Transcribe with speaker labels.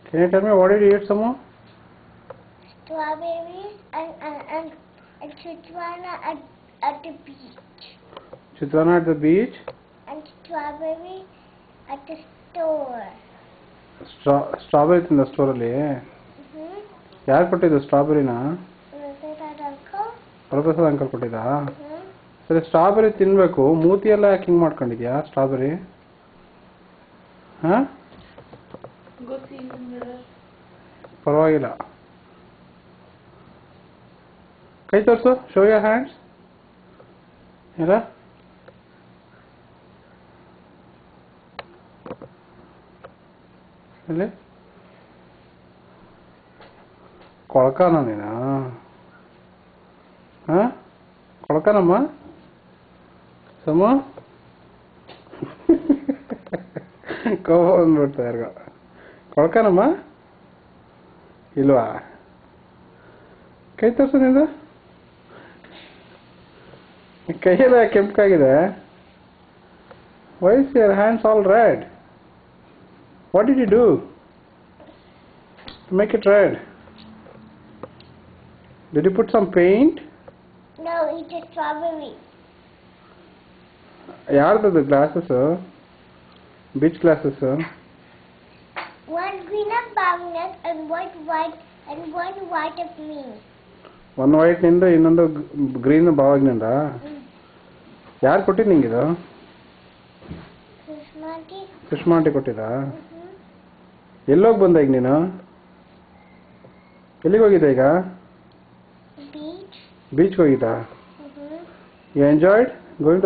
Speaker 1: Can you tell me what did you eat, Samu?
Speaker 2: Strawberries and Chitrana at the beach.
Speaker 1: Chitrana at the beach?
Speaker 2: And strawberry at the store.
Speaker 1: Strawberry in the store ಅಲ್ಲಿ ಯಾರು ಕೊಟ್ಟಿದ್ದು ಸ್ಟ್ರಾಬೆರಿನ? Professor uncle ಕೊಟ್ಟಿದ್ದಾ? ಸರಿ, strawberry ತಿನ್ಬೇಕು, ಮೂತಿ ಎಲ್ಲ ಯಾಕೆ ಹಿಂಗೆ ಮಾಡ್ಕೊಂಡಿದ್ಯಾ strawberry? ಹಾಂ, ಪರವಾಗಿಲ್ಲ. ಕೈ ತೋರಿಸು, ಶೋ ಯೋರ್ ಹ್ಯಾಂಡ್ಸ್. ಇಲ್ಲ ಇಲ್ಲಿ ಕೊಳಕಾನ ನೀನು? ಹಾಂ, ಕೊಳಕಾನಮ್ಮ ಸಮ ಕೋಪ ಬಂದ್ಬಿಡ್ತಾ ಯಾರಿಗೋ. ಕೊಳಕಾನಮ್ಮ ಇಲ್ವಾ? ಕೈ ತೋರಿಸು ನಿಂದು. ಕೈಯೆಲ್ಲ ಕೆಂಪಾಗಿದೆ. Why is your hands all red? What did you do to make it red? Did you put some paint?
Speaker 2: No, it's a strawberry.
Speaker 1: ಯಾರ್ದದು glasses? Beach glasses?
Speaker 2: One green of Bangladesh and one white of me.
Speaker 1: ಒಂದು white ನಿಂದ ಇನ್ನೊಂದು green ಬಾವಾಗಿನಿಂದ. ಯಾರು ಕೊಟ್ಟಿದ್ದು ನಿಂಗಿದು? Sushma aunty ಕೊಟ್ಟಿದ್ದಾ? ಎಲ್ಲೋಗಿ ಬಂದ ಈಗ ನೀನು? ಎಲ್ಲಿಗೆ ಹೋಗಿದ್ದೆ ಈಗ? ಬೀಚ್ಗೆ ಹೋಗಿದ್ದಾ? You enjoyed going to